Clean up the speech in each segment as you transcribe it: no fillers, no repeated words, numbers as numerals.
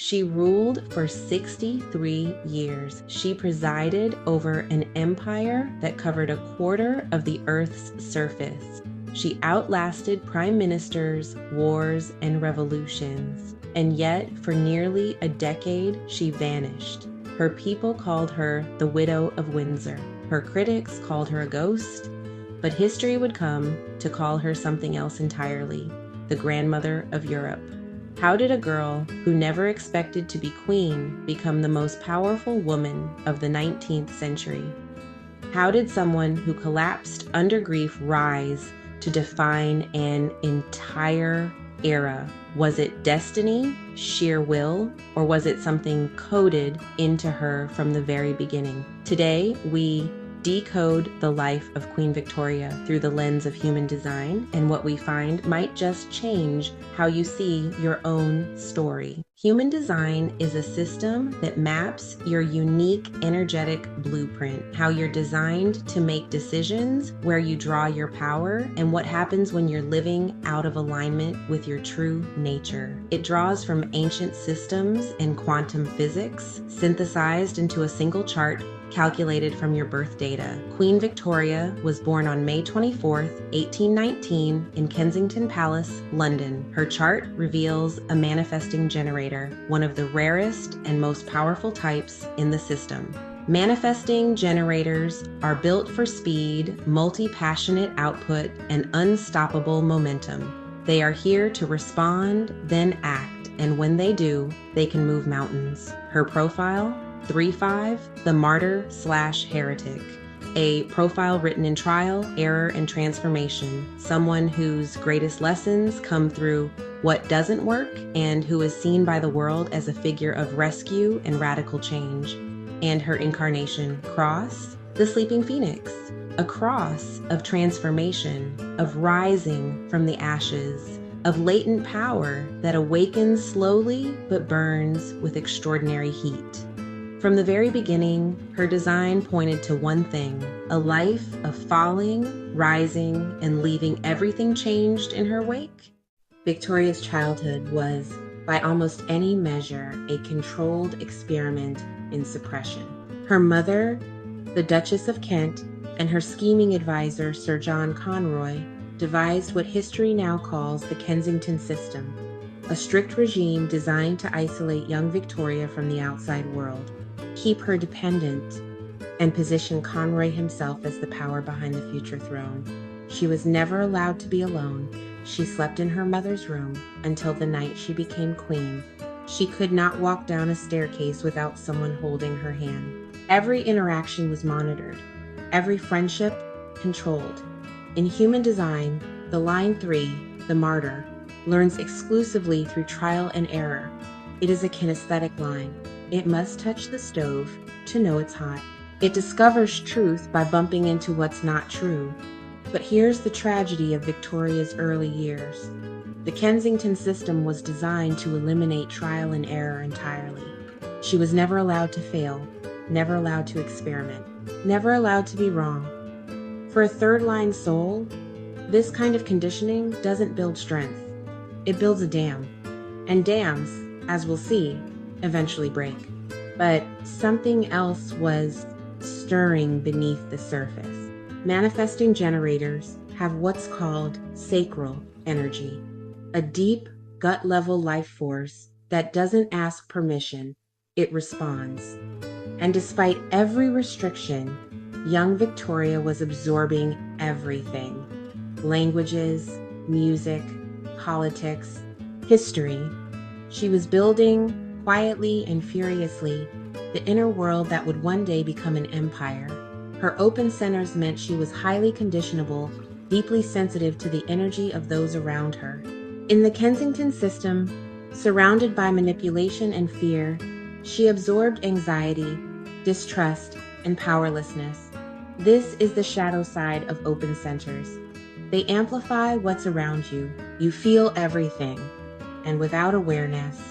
She ruled for 63 years. She presided over an empire that covered a quarter of the Earth's surface. She outlasted prime ministers, wars, and revolutions. And yet, for nearly a decade, she vanished. Her people called her the Widow of Windsor. Her critics called her a ghost, but history would come to call her something else entirely, the grandmother of Europe. How did a girl who never expected to be queen become the most powerful woman of the 19th century? How did someone who collapsed under grief rise to define an entire era? Was it destiny, sheer will, or was it something coded into her from the very beginning? Today, we decode the life of Queen Victoria through the lens of human design, and what we find might just change how you see your own story. Human design is a system that maps your unique energetic blueprint, how you're designed to make decisions, where you draw your power, and what happens when you're living out of alignment with your true nature. It draws from ancient systems and quantum physics, synthesized into a single chart calculated from your birth data. Queen Victoria was born on May 24th, 1819 in Kensington Palace, London. Her chart reveals a manifesting generator, one of the rarest and most powerful types in the system. Manifesting generators are built for speed, multi-passionate output, and unstoppable momentum. They are here to respond, then act, and when they do, they can move mountains. Her profile: 3-5, the martyr/heretic. A profile written in trial, error, and transformation. Someone whose greatest lessons come through what doesn't work and who is seen by the world as a figure of rescue and radical change. And her incarnation: Cross, the sleeping phoenix. A cross of transformation, of rising from the ashes, of latent power that awakens slowly but burns with extraordinary heat. From the very beginning, her design pointed to one thing: a life of falling, rising, and leaving everything changed in her wake. Victoria's childhood was, by almost any measure, a controlled experiment in suppression. Her mother, the Duchess of Kent, and her scheming advisor, Sir John Conroy, devised what history now calls the Kensington System, a strict regime designed to isolate young Victoria from the outside world, keep her dependent, and position Conroy himself as the power behind the future throne. She was never allowed to be alone. She slept in her mother's room until the night she became queen. She could not walk down a staircase without someone holding her hand. Every interaction was monitored, every friendship controlled. In human design, the line 3, the martyr, learns exclusively through trial and error. It is a kinesthetic line. It must touch the stove to know it's hot. It discovers truth by bumping into what's not true. But here's the tragedy of Victoria's early years. The Kensington System was designed to eliminate trial and error entirely. She was never allowed to fail, never allowed to experiment, never allowed to be wrong. For a third-line soul, this kind of conditioning doesn't build strength. It builds a dam. And dams, as we'll see, eventually break. But something else was stirring beneath the surface. Manifesting generators have what's called sacral energy, a deep, gut-level life force that doesn't ask permission, it responds. And despite every restriction, young Victoria was absorbing everything: languages, music, politics, history. She was building, quietly and furiously, the inner world that would one day become an empire. Her open centers meant she was highly conditionable, deeply sensitive to the energy of those around her. In the Kensington System, surrounded by manipulation and fear, she absorbed anxiety, distrust, and powerlessness. This is the shadow side of open centers. They amplify what's around you. You feel everything, and without awareness,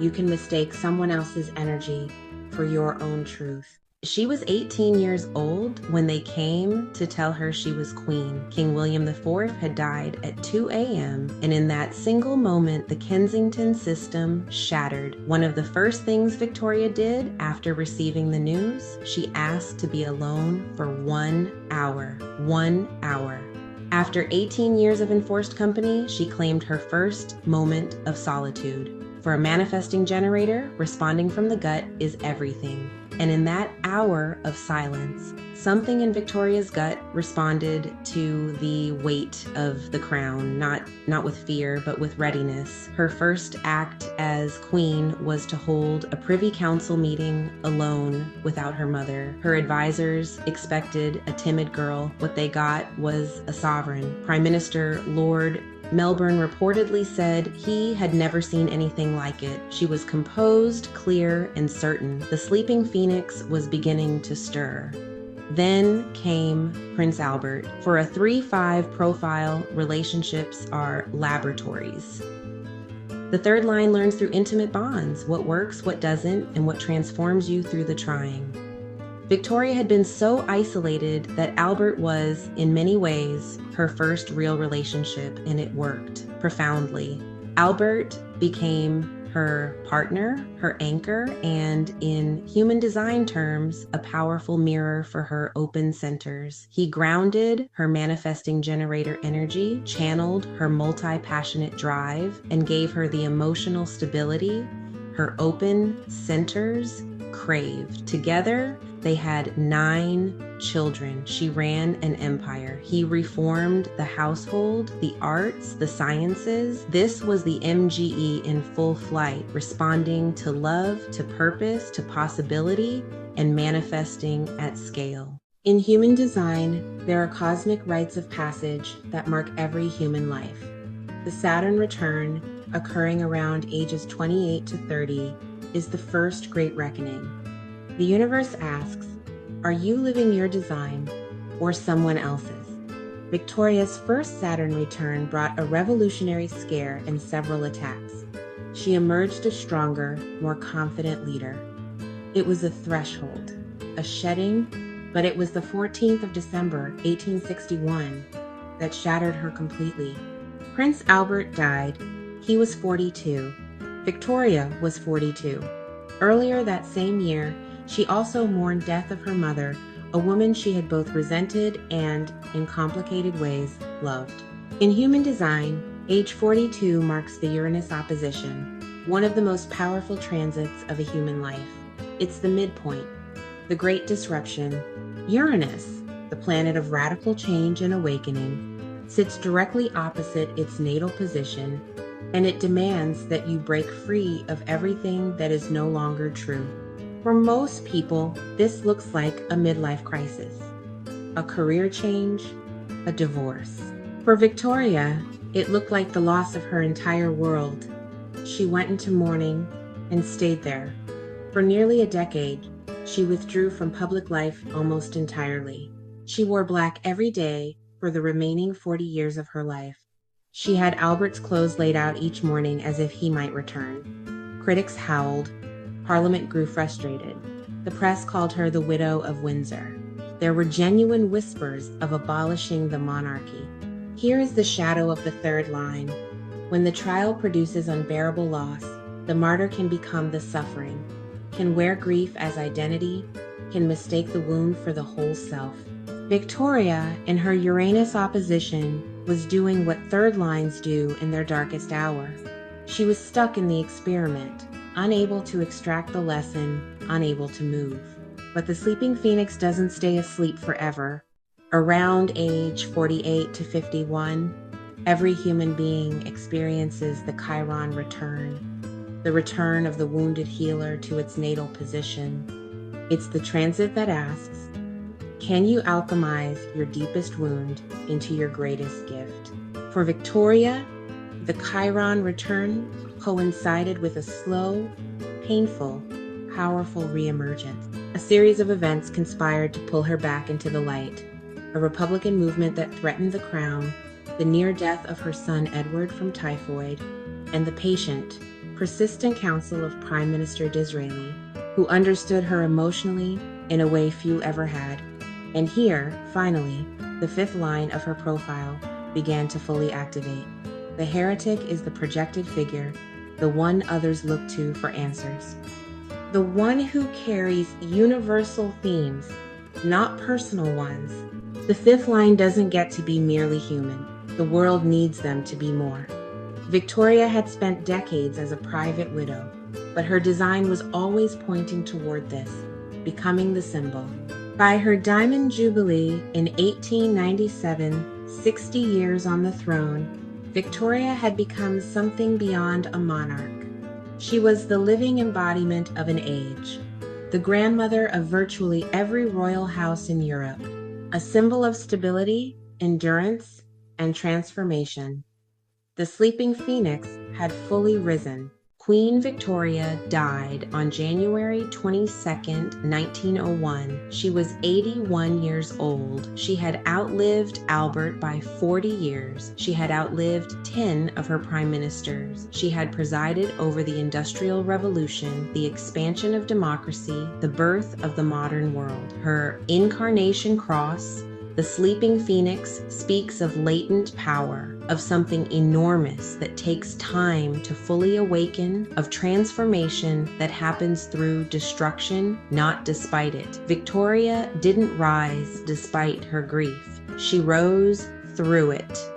you can mistake someone else's energy for your own truth. She was 18 years old when they came to tell her she was queen. King William IV had died at 2 a.m., and in that single moment, the Kensington System shattered. One of the first things Victoria did after receiving the news, she asked to be alone for 1 hour. 1 hour. After 18 years of enforced company, she claimed her first moment of solitude. For a manifesting generator, responding from the gut is everything. And in that hour of silence, something in Victoria's gut responded to the weight of the crown, not with fear, but with readiness. Her first act as queen was to hold a privy council meeting alone without her mother. Her advisors expected a timid girl. What they got was a sovereign. Prime Minister Lord Melbourne reportedly said he had never seen anything like it. She was composed, clear, and certain. The sleeping phoenix was beginning to stir. Then came Prince Albert. For a 3-5 profile, relationships are laboratories. The third line learns through intimate bonds, what works, what doesn't, and what transforms you through the trying. Victoria had been so isolated that Albert was, in many ways, her first real relationship, and it worked profoundly. Albert became her partner, her anchor, and in human design terms, a powerful mirror for her open centers. He grounded her manifesting generator energy, channeled her multi-passionate drive, and gave her the emotional stability her open centers craved. Together, they had 9 children. She ran an empire. He reformed the household, the arts, the sciences. This was the MGE in full flight, responding to love, to purpose, to possibility, and manifesting at scale. In human design, there are cosmic rites of passage that mark every human life. The Saturn return, occurring around ages 28 to 30, is the first great reckoning. The universe asks, are you living your design or someone else's? Victoria's first Saturn return brought a revolutionary scare and several attacks. She emerged a stronger, more confident leader. It was a threshold, a shedding, but it was the 14th of December, 1861, that shattered her completely. Prince Albert died. He was 42. Victoria was 42. Earlier that same year, she also mourned death of her mother, a woman she had both resented and, in complicated ways, loved. In human design, age 42 marks the Uranus opposition, one of the most powerful transits of a human life. It's the midpoint, the great disruption. Uranus, the planet of radical change and awakening, sits directly opposite its natal position, and it demands that you break free of everything that is no longer true. For most people, this looks like a midlife crisis, a career change, a divorce. For Victoria, it looked like the loss of her entire world. She went into mourning and stayed there. For nearly a decade, she withdrew from public life almost entirely. She wore black every day for the remaining 40 years of her life. She had Albert's clothes laid out each morning as if he might return. Critics howled. Parliament grew frustrated. The press called her the Widow of Windsor. There were genuine whispers of abolishing the monarchy. Here is the shadow of the third line. When the trial produces unbearable loss, the martyr can become the suffering, can wear grief as identity, can mistake the wound for the whole self. Victoria, in her Uranus opposition, was doing what third lines do in their darkest hour. She was stuck in the experiment, unable to extract the lesson, unable to move. But the sleeping phoenix doesn't stay asleep forever. Around age 48 to 51, every human being experiences the Chiron return, the return of the wounded healer to its natal position. It's the transit that asks, can you alchemize your deepest wound into your greatest gift? For Victoria, the Chiron return coincided with a slow, painful, powerful reemergence. A series of events conspired to pull her back into the light. A Republican movement that threatened the crown, the near death of her son Edward from typhoid, and the patient, persistent counsel of Prime Minister Disraeli, who understood her emotionally in a way few ever had. And here, finally, the fifth line of her profile began to fully activate. The heretic is the projected figure, the one others look to for answers. The one who carries universal themes, not personal ones. The fifth line doesn't get to be merely human. The world needs them to be more. Victoria had spent decades as a private widow, but her design was always pointing toward this, becoming the symbol. By her Diamond Jubilee in 1897, 60 years on the throne, Victoria had become something beyond a monarch. She was the living embodiment of an age, the grandmother of virtually every royal house in Europe, a symbol of stability, endurance, and transformation. The sleeping phoenix had fully risen. Queen Victoria died on January 22, 1901. She was 81 years old. She had outlived Albert by 40 years. She had outlived 10 of her prime ministers. She had presided over the Industrial Revolution, the expansion of democracy, the birth of the modern world. Her incarnation cross, the sleeping phoenix, speaks of latent power, of something enormous that takes time to fully awaken, of transformation that happens through destruction, not despite it. Victoria didn't rise despite her grief. She rose through it.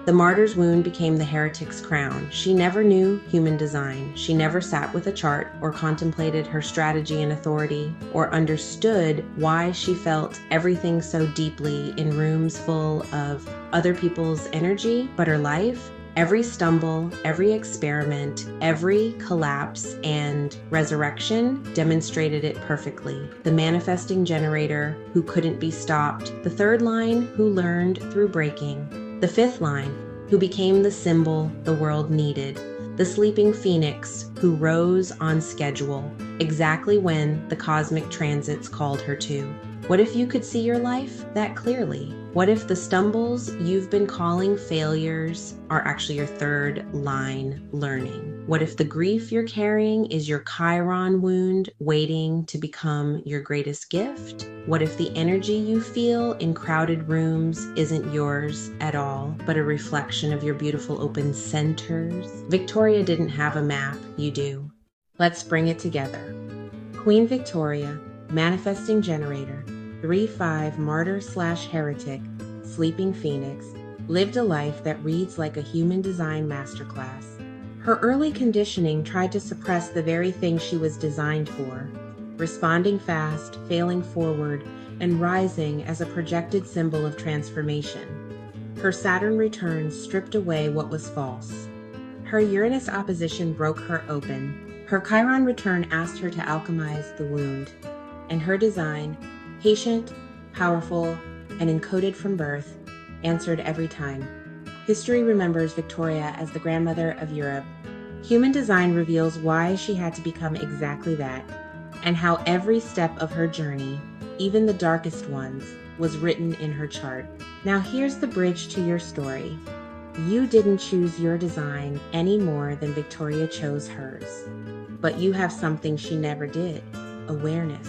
The martyr's wound became the heretic's crown. She never knew human design. She never sat with a chart or contemplated her strategy and authority or understood why she felt everything so deeply in rooms full of other people's energy. But her life, every stumble, every experiment, every collapse and resurrection demonstrated it perfectly. The manifesting generator who couldn't be stopped. The third line who learned through breaking. The fifth line, who became the symbol the world needed. The sleeping phoenix who rose on schedule, exactly when the cosmic transits called her to. What if you could see your life that clearly? What if the stumbles you've been calling failures are actually your third line learning? What if the grief you're carrying is your Chiron wound waiting to become your greatest gift? What if the energy you feel in crowded rooms isn't yours at all, but a reflection of your beautiful open centers? Victoria didn't have a map, you do. Let's bring it together. Queen Victoria, manifesting generator, 3-5 martyr/heretic, sleeping phoenix, lived a life that reads like a human design masterclass. Her early conditioning tried to suppress the very thing she was designed for, responding fast, failing forward, and rising as a projected symbol of transformation. Her Saturn return stripped away what was false. Her Uranus opposition broke her open. Her Chiron return asked her to alchemize the wound, and her design, patient, powerful, and encoded from birth, answered every time. History remembers Victoria as the grandmother of Europe. Human design reveals why she had to become exactly that, and how every step of her journey, even the darkest ones, was written in her chart. Now here's the bridge to your story. You didn't choose your design any more than Victoria chose hers, but you have something she never did: awareness.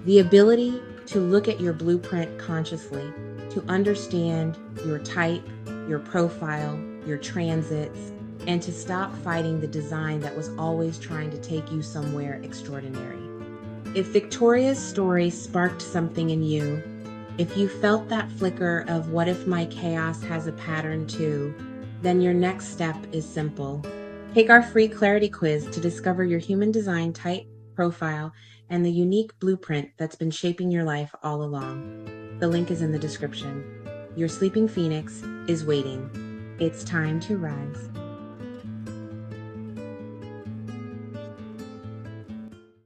The ability to look at your blueprint consciously, to understand your type, your profile, your transits, and to stop fighting the design that was always trying to take you somewhere extraordinary. If Victoria's story sparked something in you, if you felt that flicker of what if my chaos has a pattern too, then your next step is simple. Take our free clarity quiz to discover your human design type, profile, and the unique blueprint that's been shaping your life all along. The link is in the description. Your sleeping phoenix is waiting. It's time to rise.